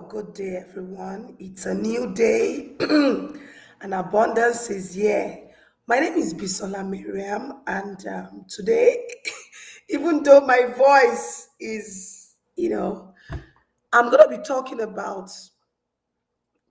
Good day, everyone. It's a new day, and abundance is here. My name is Bisola Miriam, and today, even though my voice is, I'm going to be talking about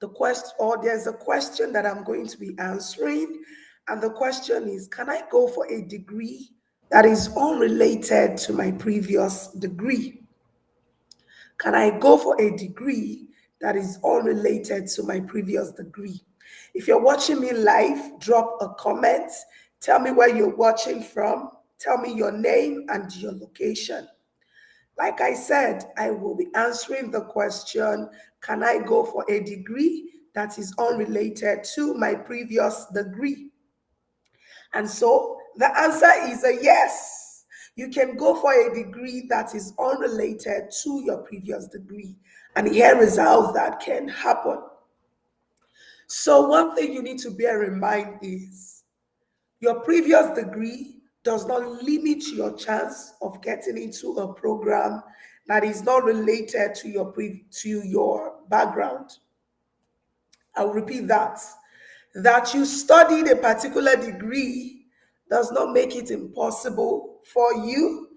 the question, or there's a question that I'm going to be answering. And the question is, can I go for a degree that is unrelated to my previous degree? Can I go for a degree that is unrelated to my previous degree? If you're watching me live, drop a comment. Tell me where you're watching from. Tell me your name and your location. Like I said, I will be answering the question, can I go for a degree that is unrelated to my previous degree? And so the answer is a yes. You can go for a degree that is unrelated to your previous degree. And here is how that can happen. So, one thing you need to bear in mind is your previous degree does not limit your chance of getting into a program that is not related to your background. I'll repeat that. That you studied a particular degree does not make it impossible for you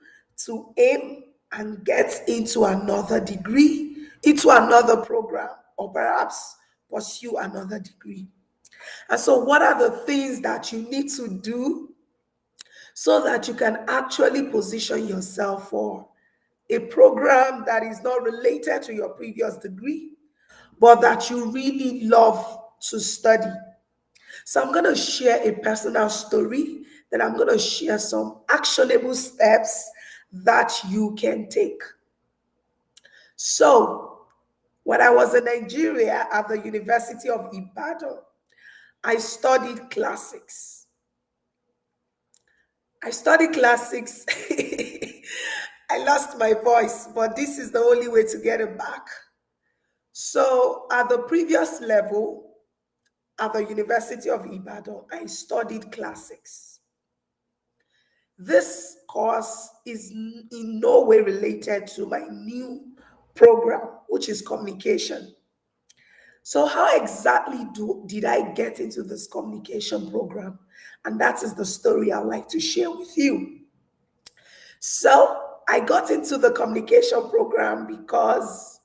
to aim and get into another degree, into another program, or perhaps pursue another degree. And so, what are the things that you need to do so that you can actually position yourself for a program that is not related to your previous degree, but that you really love to study? So I'm going to share a personal story, then I'm going to share some actionable steps that you can take. So when I was in Nigeria at the University of Ibadan, I studied classics. I studied classics. I lost my voice, but this is the only way to get it back. So at the previous level, at the University of Ibadan, I studied classics. This course is in no way related to my new program, which is communication. So, how exactly did I get into this communication program? And that is the story I'd like to share with you. So, I got into the communication program because,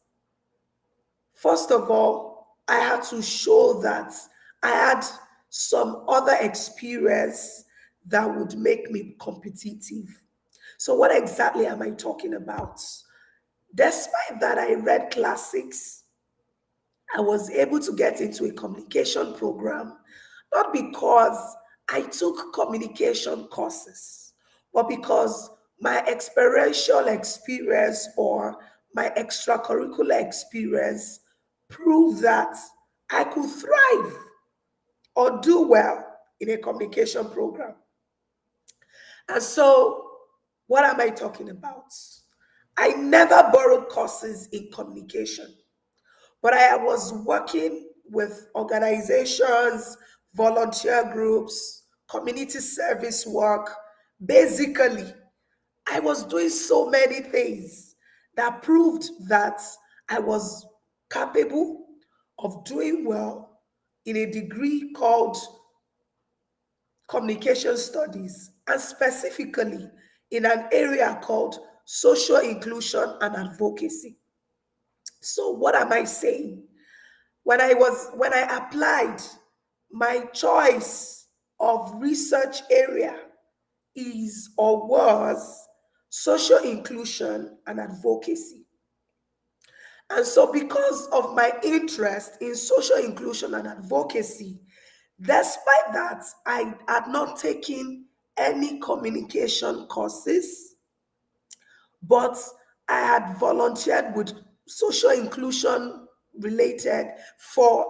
first of all, I had to show that I had some other experience that would make me competitive. So, what exactly am I talking about? Despite that, I read classics, I was able to get into a communication program, not because I took communication courses, but because my experiential experience or my extracurricular experience proved that I could thrive or do well in a communication program. And so, what am I talking about? I never borrowed courses in communication, but I was working with organizations, volunteer groups, community service work. Basically, I was doing so many things that proved that I was capable of doing well in a degree called communication studies, and specifically in an area called social inclusion and advocacy. So, what am I saying? When I applied, my choice of research area is or was social inclusion and advocacy. And so, because of my interest in social inclusion and advocacy, despite that, I had not taken any communication courses, but I had volunteered with social inclusion related for,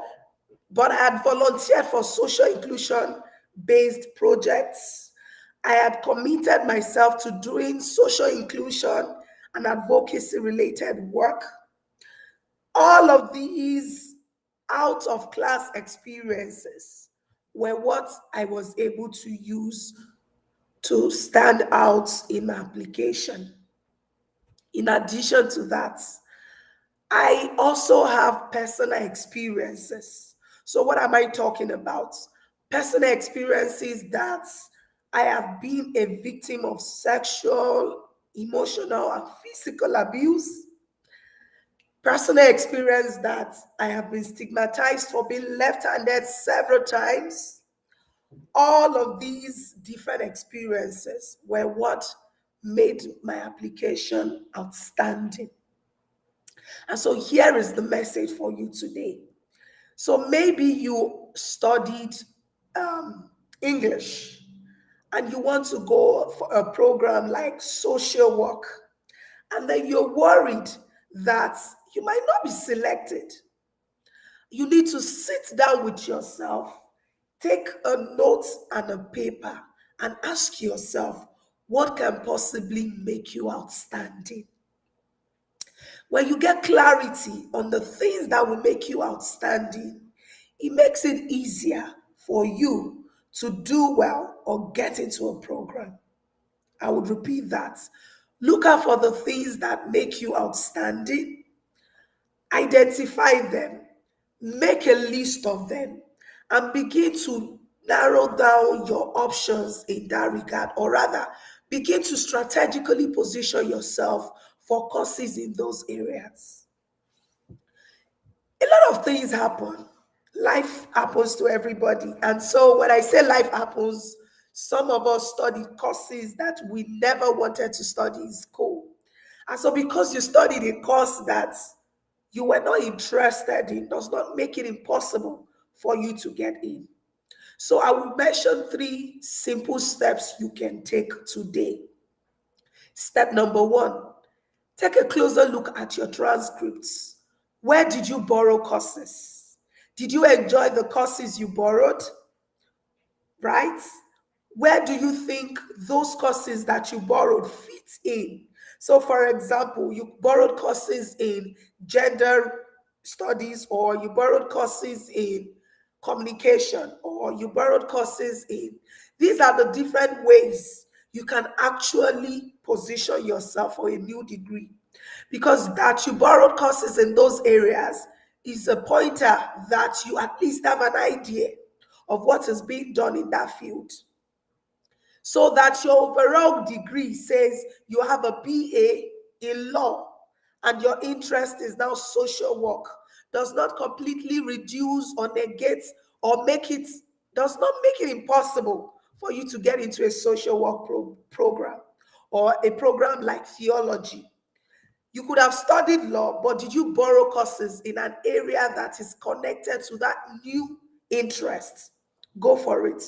but I had volunteered for social inclusion based projects. I had committed myself to doing social inclusion and advocacy related work. All of these out of class experiences were what I was able to use to stand out in my application. In addition to that, I also have personal experiences. So, what am I talking about? Personal experiences that I have been a victim of sexual, emotional, and physical abuse. Personal experience that I have been stigmatized for being left handed several times. All of these different experiences were what made my application outstanding. And so here is the message for you today. So maybe you studied um, English and you want to go for a program like social work, and then you're worried that you might not be selected. You need to sit down with yourself, take a note and a paper, and ask yourself, what can possibly make you outstanding? When you get clarity on the things that will make you outstanding, it makes it easier for you to do well or get into a program. I would repeat that. Look out for the things that make you outstanding, identify them, make a list of them, and begin to narrow down your options in that regard, or rather, begin to strategically position yourself for courses in those areas. A lot of things happen. Life happens to everybody. And so when I say life happens, some of us studied courses that we never wanted to study in school. And so because you studied a course that you were not interested in, does not make it impossible for you to get in. So I will mention 3 simple steps you can take today. Step number 1, take a closer look at your transcripts. Where did you borrow courses? Did you enjoy the courses you borrowed? Right? Where do you think those courses that you borrowed fit in? So, for example, you borrowed courses in gender studies, or you borrowed courses in communication, or you borrowed courses in. These are the different ways you can actually position yourself for a new degree. Because that you borrowed courses in those areas is a pointer that you at least have an idea of what is being done in that field. So that your overall degree says you have a BA in law and your interest is now social work, does not completely reduce or negate or does not make it impossible for you to get into a social work program or a program like theology. You could have studied law, but did you borrow courses in an area that is connected to that new interest? Go for it.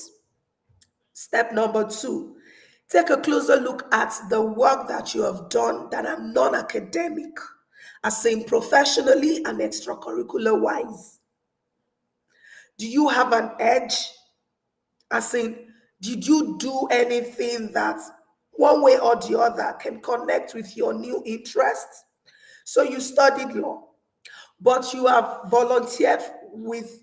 Step number 2, take a closer look at the work that you have done that are non-academic, as in professionally and extracurricular wise. Do you have an edge? As in, did you do anything that one way or the other can connect with your new interests? So you studied law, but you have volunteered with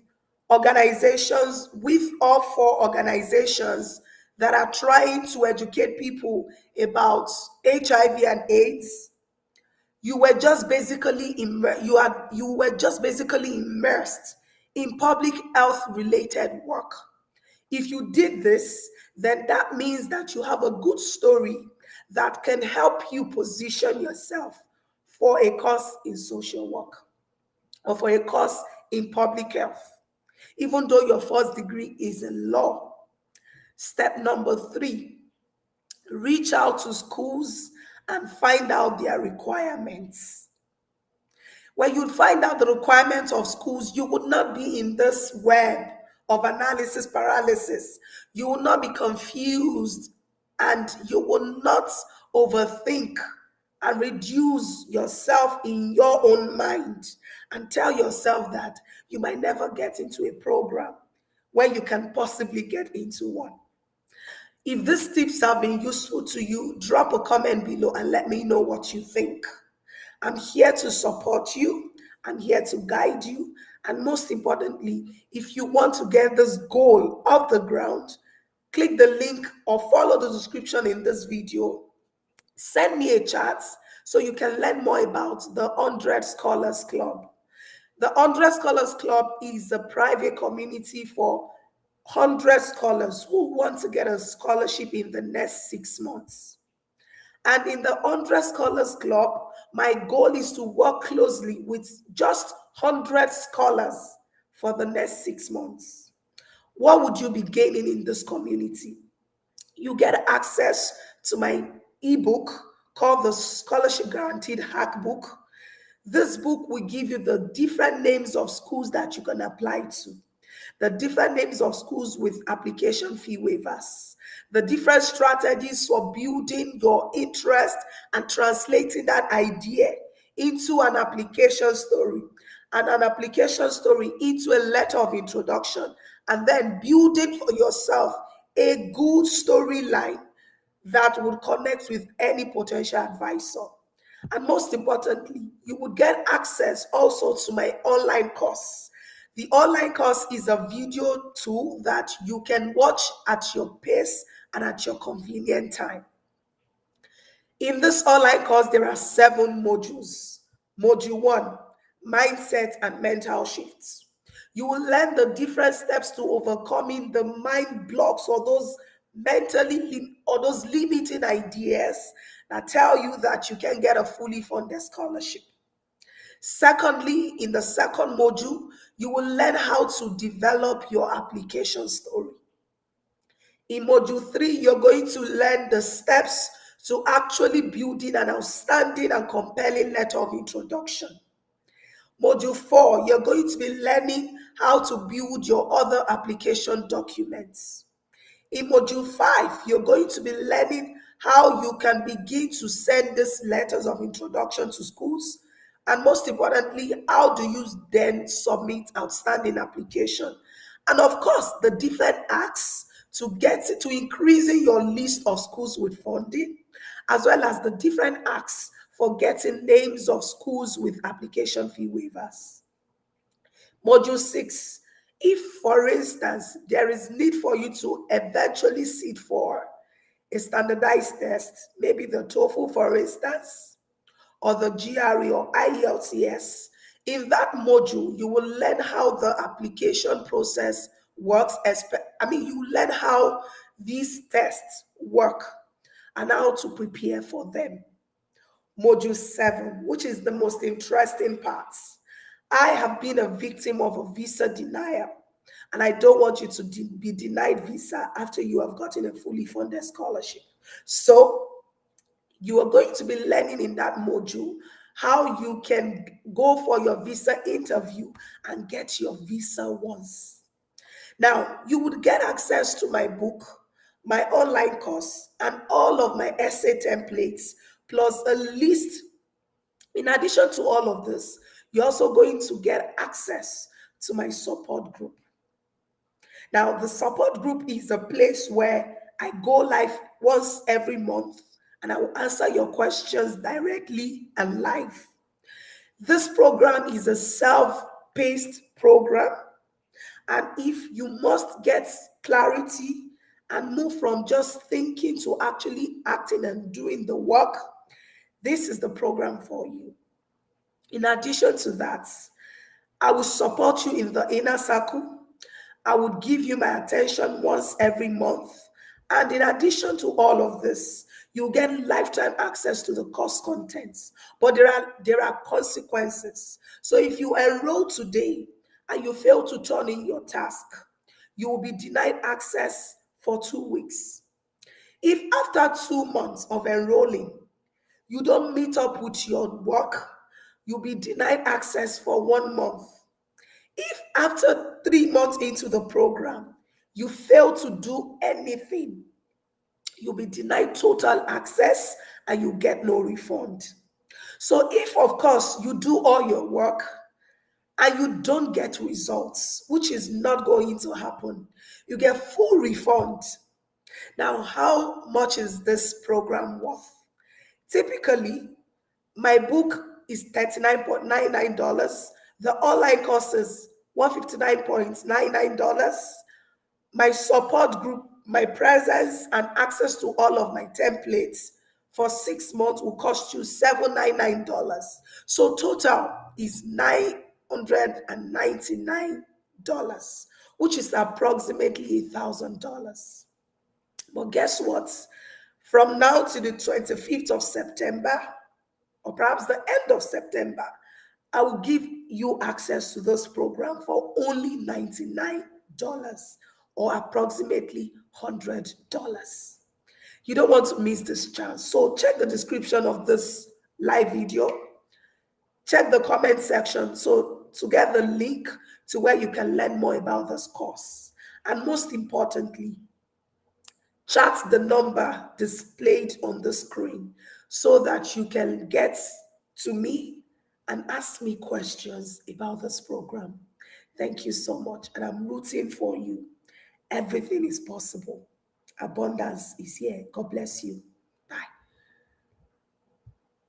with all 4 organizations that are trying to educate people about HIV and AIDS. You were just basically you were just basically immersed in public health related work. If you did this, then that means that you have a good story that can help you position yourself for a course in social work or for a course in public health, even though your first degree is in law. Step number 3, reach out to schools and find out their requirements. When you find out the requirements of schools, you would not be in this web of analysis paralysis. You will not be confused, and you will not overthink and reduce yourself in your own mind and tell yourself that you might never get into a program when you can possibly get into one. If these tips have been useful to you, drop a comment below and let me know what you think. I'm here to support you. I'm here to guide you. And most importantly, if you want to get this goal off the ground, click the link or follow the description in this video. Send me a chat so you can learn more about the 100 Scholars Club. The 100 Scholars Club is a private community for 100 scholars who want to get a scholarship in the next 6 months. And in the 100 Scholars Club, my goal is to work closely with just 100 scholars for the next 6 months. What would you be gaining in this community? You get access to my ebook called the Scholarship Guaranteed Hack Book. This book will give you the different names of schools that you can apply to, the different names of schools with application fee waivers, the different strategies for building your interest and translating that idea into an application story, and an application story into a letter of introduction, and then building for yourself a good storyline that would connect with any potential advisor. And most importantly, you would get access also to my online course. The online course is a video tool that you can watch at your pace and at your convenient time. In this online course, there are 7 modules. Module 1, mindset and mental shifts. You will learn the different steps to overcoming the mind blocks or those or those limiting ideas that tell you that you can get a fully funded scholarship. Secondly, in the second module, you will learn how to develop your application story. In module 3, you're going to learn the steps to actually building an outstanding and compelling letter of introduction. Module 4, you're going to be learning how to build your other application documents. In module 5, you're going to be learning how you can begin to send these letters of introduction to schools. And most importantly, how do you then submit outstanding application? And of course, the different acts to get to increasing your list of schools with funding, as well as the different acts for getting names of schools with application fee waivers. Module 6, if, for instance, there is need for you to eventually sit for a standardized test, maybe the TOEFL, for instance, or the GRE or IELTS, in that module, you will learn how the application process works. You learn how these tests work and how to prepare for them. Module 7, which is the most interesting part. I have been a victim of a visa denial, and I don't want you to be denied visa after you have gotten a fully funded scholarship. So you are going to be learning in that module how you can go for your visa interview and get your visa once. Now, you would get access to my book, my online course, and all of my essay templates, plus a list. In addition to all of this, you're also going to get access to my support group. Now, the support group is a place where I go live once every month and I will answer your questions directly and live. This program is a self-paced program, and if you must get clarity and move from just thinking to actually acting and doing the work, this is the program for you. In addition to that, I will support you in the inner circle. I would give you my attention once every month. And in addition to all of this, you get lifetime access to the course contents. But there are consequences. So if you enroll today and you fail to turn in your task, you will be denied access for 2 weeks. If after 2 months of enrolling, you don't meet up with your work, you'll be denied access for 1 month. If after 3 months into the program, you fail to do anything, you'll be denied total access and you get no refund. So if, of course, you do all your work and you don't get results, which is not going to happen, you get full refund. Now, how much is this program worth? Typically, my book is $39.99. The online course is $159.99. My support group, my presence, and access to all of my templates for 6 months will cost you $799. So total is $999, which is approximately $1,000. But guess what? From now to the 25th of September, or perhaps the end of September, I will give you access to this program for only $99 or approximately $100. You don't want to miss this chance. So check the description of this live video, check the comment section so to get the link to where you can learn more about this course. And most importantly, chat the number displayed on the screen so that you can get to me and ask me questions about this program. Thank you so much, and I'm rooting for you. Everything is possible. Abundance is here. God bless you.